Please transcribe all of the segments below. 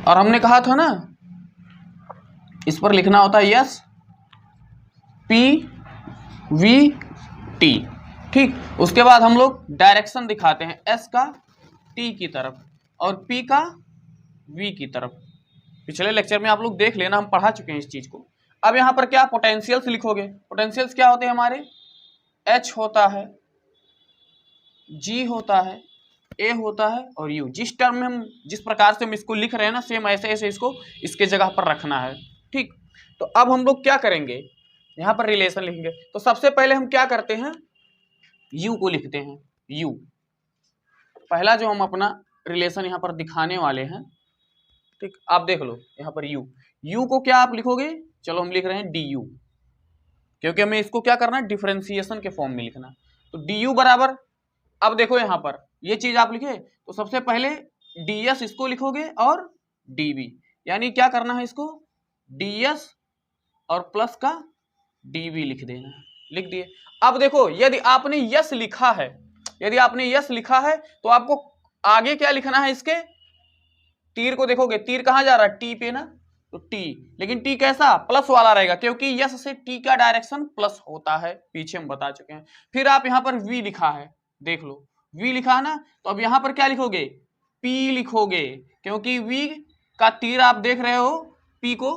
और हमने कहा था ना इस पर लिखना होता है यस पी वी टी। ठीक, उसके बाद हम लोग डायरेक्शन दिखाते हैं एस का टी की तरफ और पी का वी की तरफ। पिछले लेक्चर में आप लोग देख लेना, हम पढ़ा चुके हैं इस चीज को। अब यहां पर क्या पोटेंशियल्स लिखोगे, पोटेंशियल्स क्या होते हैं हमारे, एच होता है, जी होता है, ए होता है और यू। जिस टर्म में हम जिस प्रकार से हम इसको लिख रहे हैं ना, सेम ऐसे ऐसे इसको इसके जगह पर रखना है। ठीक, तो अब हम लोग क्या करेंगे, यहां पर रिलेशन लिखेंगे। तो सबसे पहले हम क्या करते हैं, यू को लिखते हैं। यू पहला जो हम अपना रिलेशन यहां पर दिखाने वाले हैं। ठीक, आप देख लो यहां पर यू, यू को क्या आप लिखोगे, चलो हम लिख रहे हैं डी यू, क्योंकि हमें इसको क्या करना है, डिफरेंशिएशन के फॉर्म में लिखना। तो डी यू बराबर, अब देखो यहां पर ये चीज आप लिखे तो सबसे पहले ds इसको लिखोगे और dv, यानी क्या करना है इसको ds और प्लस का dv लिख देना है, लिख दिए। अब देखो यदि आपने यस लिखा है, यदि आपने यस लिखा है तो आपको आगे क्या लिखना है, इसके तीर को देखोगे, तीर कहां जा रहा है, टी पे ना, तो टी, लेकिन टी कैसा, प्लस वाला रहेगा, क्योंकि यस से टी का डायरेक्शन प्लस होता है, पीछे हम बता चुके हैं। फिर आप यहां पर वी लिखा है, देख लो वी लिखा है ना, तो अब यहां पर क्या लिखोगे, पी लिखोगे, क्योंकि वी का तीर आप देख रहे हो पी को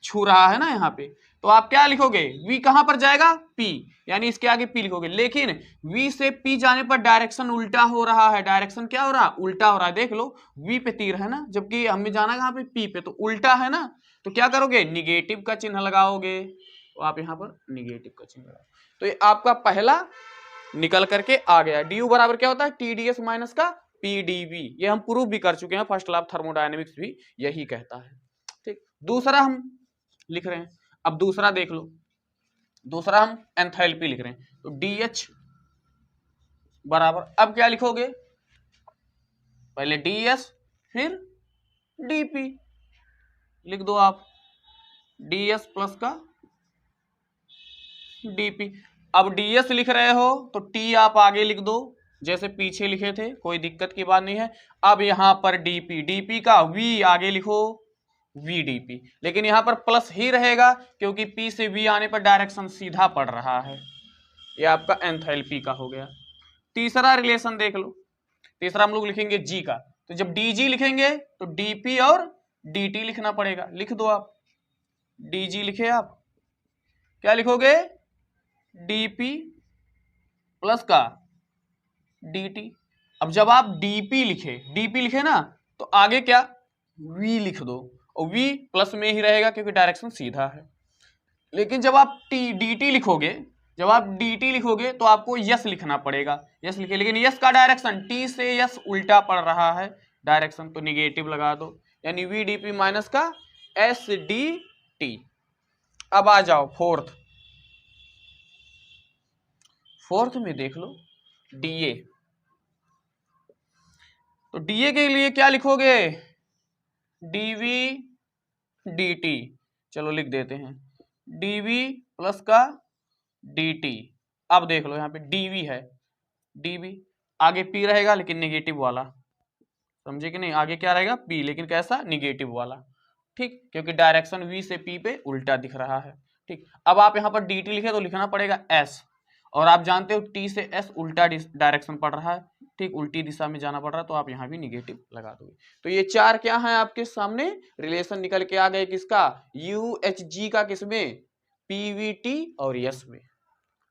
छू रहा है ना यहाँ पे, तो आप क्या लिखोगे, v कहां पर जाएगा, p, यानी इसके आगे p लिखोगे। लेकिन v से p जाने पर डायरेक्शन उल्टा हो रहा है, डायरेक्शन क्या हो रहा है, उल्टा हो रहा है। देख लो v पे तीर है ना, जबकि हमें जाना कहां पे, p पे, तो उल्टा है ना, तो क्या करोगे, निगेटिव का चिन्ह लगाओगे, तो आप यहां पर निगेटिव का चिन्ह लगाओ। तो ये आपका पहला निकल करके आ गया। du बराबर क्या होता है, TDS माइनस का PdV, ये हम प्रूव भी कर चुके हैं, फर्स्ट लॉ ऑफ थर्मोडायनेमिक्स भी यही कहता है। ठीक, दूसरा हम लिख रहे हैं, अब दूसरा देख लो, दूसरा हम एंथैल्पी लिख रहे हैं, तो DH बराबर, अब क्या लिखोगे, पहले DS फिर DP लिख दो आप, DS प्लस का DP। अब DS लिख रहे हो तो T आप आगे लिख दो जैसे पीछे लिखे थे, कोई दिक्कत की बात नहीं है। अब यहां पर DP, DP का V आगे लिखो VDP, लेकिन यहां पर प्लस ही रहेगा क्योंकि P से V आने पर डायरेक्शन सीधा पड़ रहा है। ये आपका एंथैल्पी का हो गया। तीसरा रिलेशन देख लो, तीसरा हम लोग लिखेंगे G का, तो जब DG लिखेंगे तो DP और DT लिखना पड़ेगा, लिख दो आप, DG लिखे आप, क्या लिखोगे, DP प्लस का DT। अब जब आप DP लिखे ना, तो आगे क्या V लिख दो, और V प्लस में ही रहेगा क्योंकि डायरेक्शन सीधा है। लेकिन जब आप DT लिखोगे, जब आप DT लिखोगे तो आपको यस लिखना पड़ेगा, यस लिखे, लेकिन यस का डायरेक्शन T से यस उल्टा पड़ रहा है डायरेक्शन, तो निगेटिव लगा दो, यानी VDP माइनस का SDT। अब आ जाओ फोर्थ में देख लो DA, तो DA के लिए क्या लिखोगे, DV DT, चलो लिख देते हैं DV प्लस का DT। अब देख लो यहाँ पे DV है, DV आगे P रहेगा लेकिन नेगेटिव वाला, समझे कि नहीं, आगे क्या रहेगा P लेकिन कैसा, निगेटिव वाला। ठीक, क्योंकि डायरेक्शन V से P पे उल्टा दिख रहा है। ठीक, अब आप यहाँ पर DT लिखे तो लिखना पड़ेगा S, और आप जानते हो T से S उल्टा डायरेक्शन पड़ रहा है, ठीक, उल्टी दिशा में जाना पड़ रहा है, तो आप यहाँ भी निगेटिव लगा दोगे। तो ये चार क्या है आपके सामने रिलेशन निकल के आ गए, किसका, UHG का, किसमें, PVT और यस में।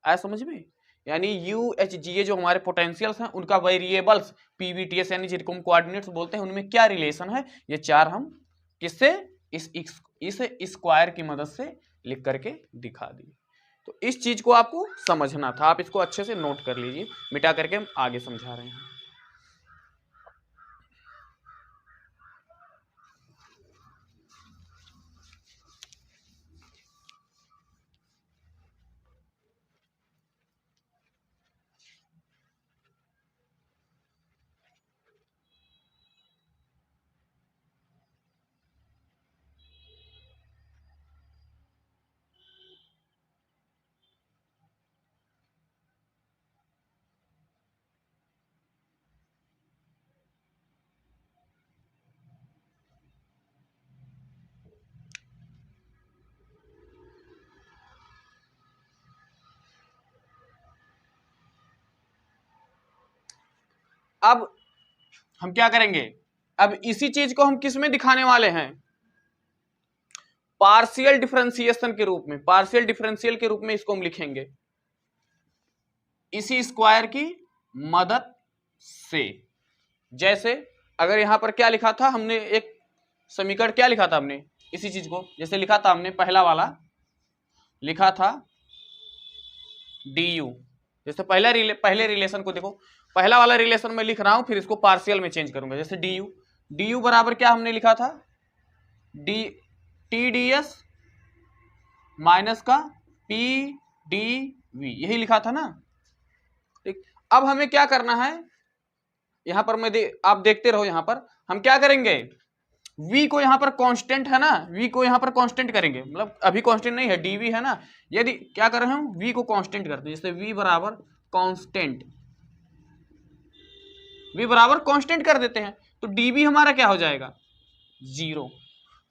आया समझ में, यानी UHG जो हमारे पोटेंशियल्स हैं उनका वेरिएबल्स PVTS यानी जिनको हम कोऑर्डिनेट्स बोलते हैं उनमें क्या रिलेशन है, ये चार हम किससे, इस स्क्वायर की मदद से लिख करके दिखा दिए। तो इस चीज को आपको समझना था, आप इसको अच्छे से नोट कर लीजिए, मिटा करके हम आगे समझा रहे हैं। अब हम क्या करेंगे, अब इसी चीज को हम किस में दिखाने वाले हैं, पार्शियल डिफरेंशिएशन के रूप में, पार्शियल डिफरेंशियल के रूप में इसको हम लिखेंगे इसी स्क्वायर की मदद से। जैसे अगर यहां पर क्या लिखा था हमने, एक समीकरण क्या लिखा था हमने, इसी चीज को जैसे लिखा था हमने, पहला वाला लिखा था du, जैसे पहले रिलेशन को देखो, पहला वाला रिलेशन मैं लिख रहा हूं, फिर इसको पार्शियल में चेंज करूंगा। जैसे du बराबर क्या हमने लिखा था, टी डी एस माइनस का पी डी वी, यही लिखा था ना। ठीक, अब हमें क्या करना है, यहां पर आप देखते रहो, यहां पर हम क्या करेंगे, v को यहां पर कांस्टेंट है ना, v को यहां पर कांस्टेंट करेंगे, मतलब अभी कांस्टेंट नहीं है, dv है ना, यदि क्या कर रहे हैं हम, v को कांस्टेंट करते हैं, जैसे v बराबर कांस्टेंट, v बराबर कांस्टेंट कर देते हैं, तो dv हमारा क्या हो जाएगा, जीरो।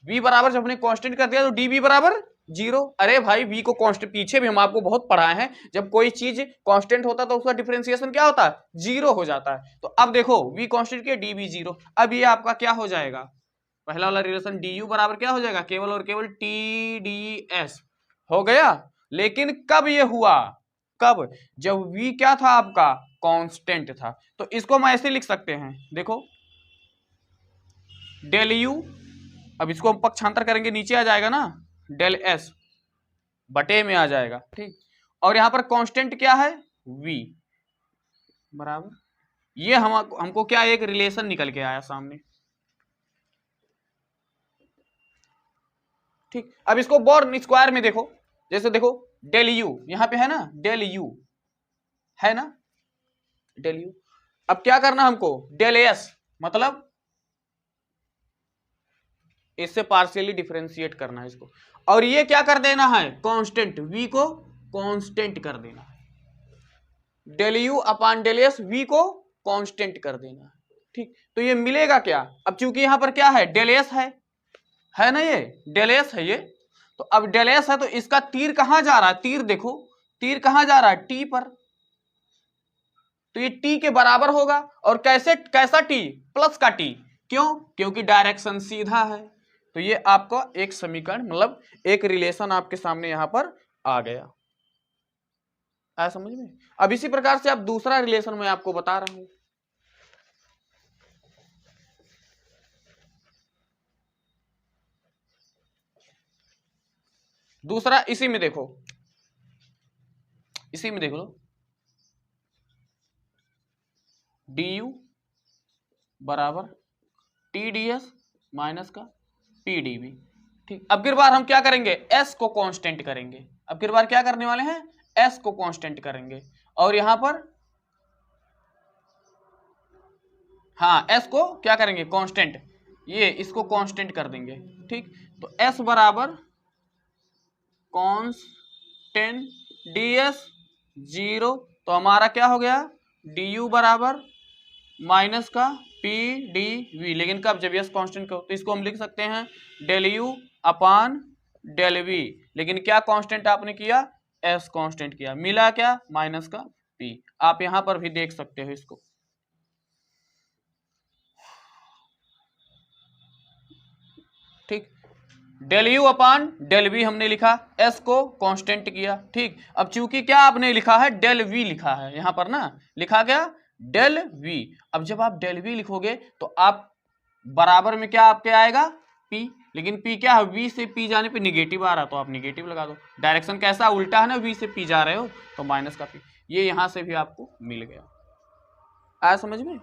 v बराबर जब हमने कांस्टेंट कर दिया तो dv बराबर जीरो। अरे भाई v को कांस्टेंट, पीछे भी हम आपको बहुत पढ़ाए हैं, जब कोई चीज कांस्टेंट होता है तो उसका डिफरेंशिएशन क्या होता है, जीरो हो जाता है। तो अब देखो v कांस्टेंट के dv जीरो, अब ये आपका क्या हो जाएगा, पहला वाला रिलेशन du बराबर क्या हो जाएगा, केवल और केवल TdS हो गया। लेकिन कब ये हुआ, कब, जब v क्या था आपका, कांस्टेंट था। तो इसको हम ऐसे लिख सकते हैं, देखो डेल u, अब इसको हम पक्षांतर करेंगे, नीचे आ जाएगा ना, डेल s बटे में आ जाएगा, ठीक। और यहां पर कांस्टेंट क्या है, v बराबर, ये हमको क्या एक रिलेशन निकल के आया सामने, ठीक। अब इसको बॉर्न स्क्वायर में देखो, जैसे देखो डेल यू यहां पे है ना, डेल यू है ना, डेल यू, अब क्या करना हमको, डेल एस, मतलब इससे पार्शियली डिफरेंशिएट करना है इसको, और ये क्या कर देना है, कांस्टेंट v को कांस्टेंट कर देना है, del u upon del s v को कांस्टेंट कर देना है, ठीक। तो ये मिलेगा क्या, अब चूंकि यहां पर क्या है, डेल एस है ना, ये डेल एस है ये, तो अब डेल एस है तो इसका तीर कहां जा रहा है, तीर देखो, तीर कहां जा रहा है, टी पर, तो ये टी के बराबर होगा, और कैसे, कैसा टी, प्लस का टी, क्यों, क्योंकि डायरेक्शन सीधा है। तो ये आपका एक समीकरण, मतलब एक रिलेशन आपके सामने यहां पर आ गया, आया समझ में। अब इसी प्रकार से आप दूसरा रिलेशन मैं आपको बता रहा हूं, दूसरा इसी में देखो, इसी में देख लो, du बराबर TdS माइनस का PdV, ठीक। अब की बार हम क्या करेंगे, s को कांस्टेंट करेंगे, अब की बार क्या करने वाले हैं, s को कांस्टेंट करेंगे, और यहां पर हाँ s को क्या करेंगे, कांस्टेंट, ये इसको कांस्टेंट कर देंगे, ठीक। तो s बराबर कांस्टेंट ds जीरो, तो हमारा क्या हो गया, du बराबर माइनस का PdV, लेकिन कब, जब यस कांस्टेंट को, तो इसको हम लिख सकते हैं del u upon del v, लेकिन क्या कांस्टेंट आपने किया, एस कांस्टेंट किया, मिला क्या, माइनस का P। आप यहां पर भी देख सकते हो इसको, ठीक। Del u upon del v हमने लिखा, एस को कांस्टेंट किया, ठीक। अब चूंकि क्या आपने लिखा है, डेल वी लिखा है यहां पर ना, लिखा गया डेल वी। अब जब आप डेल वी लिखोगे तो आप बराबर में क्या आपके आएगा, P, लेकिन P क्या है, V से P जाने पे निगेटिव आ रहा, तो आप निगेटिव लगा दो, डायरेक्शन कैसा उल्टा है ना, V से P जा रहे हो तो माइनस का P, ये यहां से भी आपको मिल गया, आया समझ में।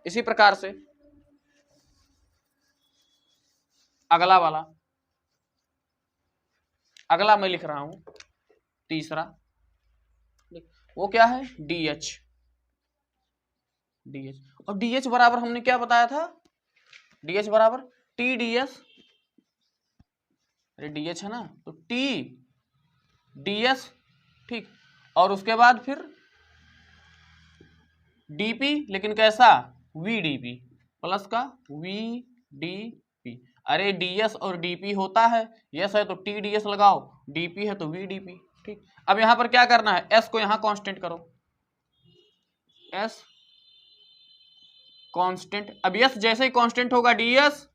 इसी प्रकार से अगला वाला, अगला मैं लिख रहा हूं तीसरा, वो क्या है, DH, और DH बराबर हमने क्या बताया था, DH बराबर TdS, अरे DH है ना, तो TdS, ठीक। और उसके बाद फिर DP, लेकिन कैसा, VDP प्लस का VDP, अरे DS और DP होता है, यस है तो TdS लगाओ, DP है तो VDP, ठीक। अब यहां पर क्या करना है, S को यहां कांस्टेंट करो, S कांस्टेंट। अब यस जैसे ही कांस्टेंट होगा डीएस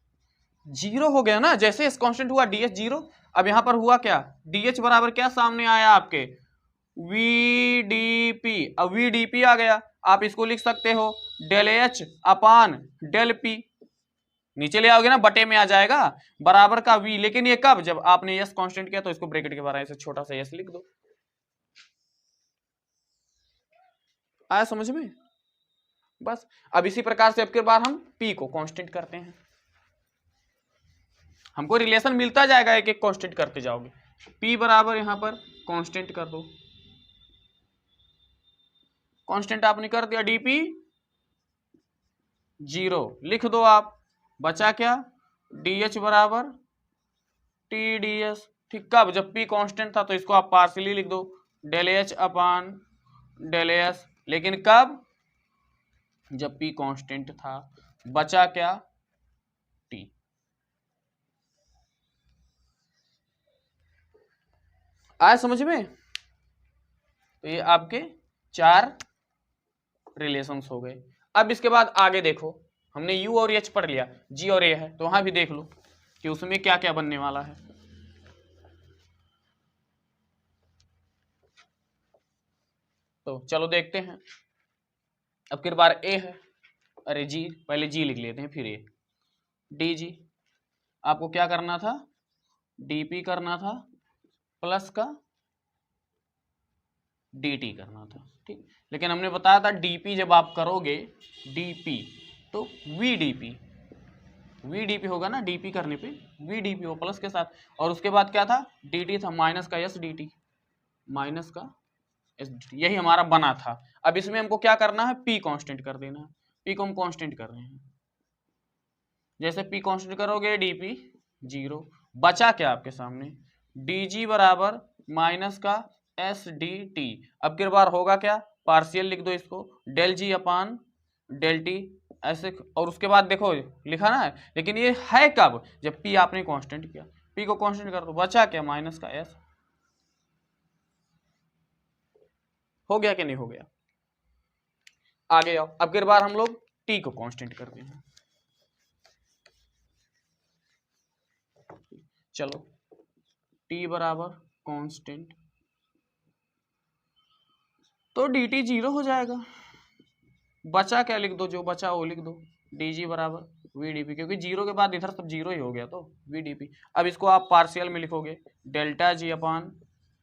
जीरो हो गया ना, जैसे इस कांस्टेंट हुआ डीएस जीरो। अब यहां पर हुआ क्या, डीएच बराबर क्या सामने आया आपके, वीडीपी। अब वीडीपी आ गया, आप इसको लिख सकते हो del h upon del p, नीचे ले आओगे ना बटे में आ जाएगा बराबर का वी। लेकिन ये कब, जब आपने यस कांस्टेंट किया तो इसको ब्रैकेट के बाहर ऐसे छोटा सा यस लिख दो। आया समझ में? बस अब इसी प्रकार से अब के बार हम पी को कांस्टेंट करते हैं, हमको रिलेशन मिलता जाएगा, एक एक कांस्टेंट करते जाओगे। पी बराबर यहां पर कांस्टेंट कर दो, कांस्टेंट आपने कर दिया डीपी जीरो, लिख दो आप, बचा क्या, डीएच बराबर टी डीएस। ठीक, कब, जब पी कांस्टेंट था तो इसको आप पार्शियली लिख दो del h upon del s. लेकिन कब, जब पी कांस्टेंट था, बचा क्या, टी। आया समझ में? तो ये आपके चार रिलेशंस हो गए। अब इसके बाद आगे देखो, हमने यू और एच पढ़ लिया, जी और ए है, तो वहां भी देख लो कि उसमें क्या क्या बनने वाला है। तो चलो देखते हैं। अब की बार ए है, अरे जी, पहले जी लिख लेते हैं फिर ए। डी जी, आपको क्या करना था, डीपी करना था प्लस का dt करना था। ठीक, लेकिन हमने बताया था dp जब आप करोगे dp तो vdp होगा ना, dp करने पे vdp हो प्लस के साथ, और उसके बाद क्या था, dt था माइनस का एस dt, माइनस का एस dt, यही हमारा बना था। अब इसमें हमको क्या करना है, p कांस्टेंट कर देना है, p को हम कांस्टेंट कर रहे हैं। जैसे p कांस्टेंट करोगे dp जीरो, बचा क्या आपके सामने, dg बराबर माइनस का एस डी टी। अब की बार होगा क्या, पार्शियल लिख दो इसको, डेल जी अपान डेल टी ऐसे, और उसके बाद देखो लिखा ना है, लेकिन ये है कब, जब पी आपने कांस्टेंट किया, पी को कांस्टेंट कर दो, बचा क्या, माइनस का एस। हो गया कि नहीं हो गया? आगे आओ, अब की बार हम लोग टी को कांस्टेंट करते हैं। चलो टी बराबर कांस्टेंट, तो डी टी जीरो हो जाएगा, बचा क्या लिख दो, जो बचा वो लिख दो, डी जी बराबर वी डी पी, क्योंकि जीरो के बाद इधर सब जीरो ही हो गया तो वी डी पी। अब इसको आप पार्शियल में लिखोगे डेल्टा जी अपान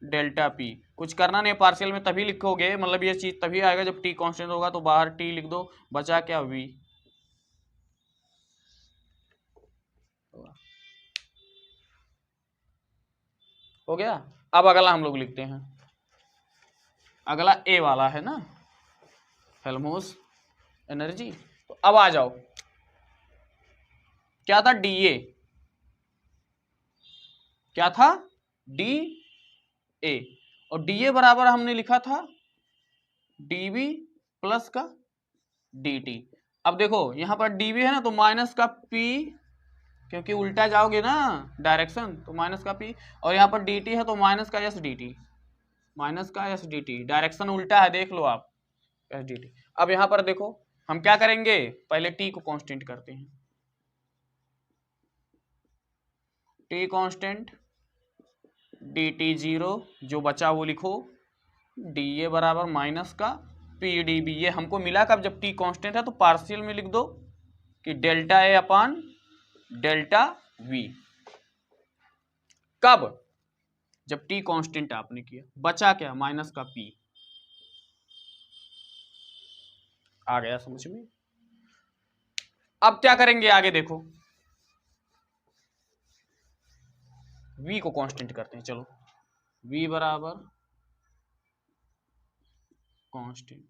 डेल्टा पी, कुछ करना नहीं, पार्शियल में तभी लिखोगे, मतलब ये चीज तभी आएगा जब टी कांस्टेंट होगा, तो बाहर टी लिख दो, बचा क्या, वी। हो गया। अब अगला हम लोग लिखते हैं, अगला ए वाला है ना, हेल्महोल्ट्ज एनर्जी। तो अब आ जाओ, क्या था, डी ए, क्या था, डी ए, और डी ए बराबर हमने लिखा था डीबी प्लस का dt। अब देखो यहां पर dv है ना, तो माइनस का p, क्योंकि उल्टा जाओगे ना डायरेक्शन, तो माइनस का p, और यहाँ पर dt है तो माइनस का एस dt, माइनस का एस dt, डायरेक्शन उल्टा है, देख लो आप एस dt। अब यहाँ पर देखो हम क्या करेंगे, पहले t को कांस्टेंट करते हैं, t कांस्टेंट dt जीरो, जो बचा वो लिखो, dA बराबर माइनस का PDB। ये हमको मिला कब, जब t कांस्टेंट है, तो पार्शियल में लिख दो कि delta A upon delta v। कब, जब t कांस्टेंट आपने किया, बचा क्या, माइनस का p। आ गया समझ में? अब क्या करेंगे आगे देखो, v को कांस्टेंट करते हैं। चलो v बराबर कांस्टेंट,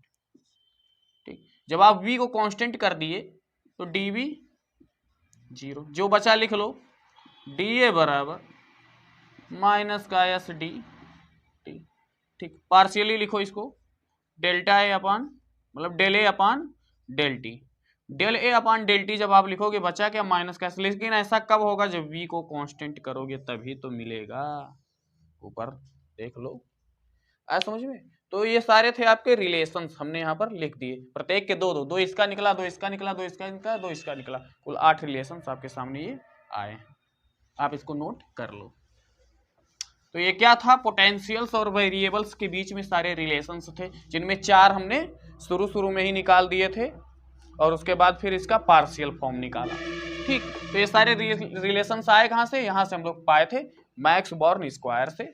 ठीक, जब आप v को कांस्टेंट कर दिए तो dv जीरो, जो बचा लिख लो, dA बराबर माइनस का एस डी टी। ठीक, पार्शियली लिखो इसको, डेल्टा ए अपान, मतलब del A upon del T, del A upon del T जब आप लिखोगे, बचा क्या, माइनस का, लेकिन ऐसा कब होगा, जब v को कांस्टेंट करोगे तभी तो मिलेगा, ऊपर देख लो। आया समझ में? तो ये सारे थे आपके रिलेशंस, हमने यहाँ पर लिख दिए, प्रत्येक के दो दो, दो इसका निकला, दो इसका निकला, दो इसका निकला, दो इसका निकला, कुल 8 रिलेशंस आपके सामने ये आए। आप इसको नोट कर लो। तो ये क्या था, पोटेंशियल्स और वेरिएबल्स के बीच में सारे रिलेशंस थे, जिनमें 4 हमने शुरू में ही निकाल दिए थे और उसके बाद फिर इसका पार्शियल फॉर्म निकाला। ठीक, तो ये सारे रिलेशंस आए कहाँ से, यहाँ से हम लोग पाए थे मैक्स बॉर्न स्क्वायर से।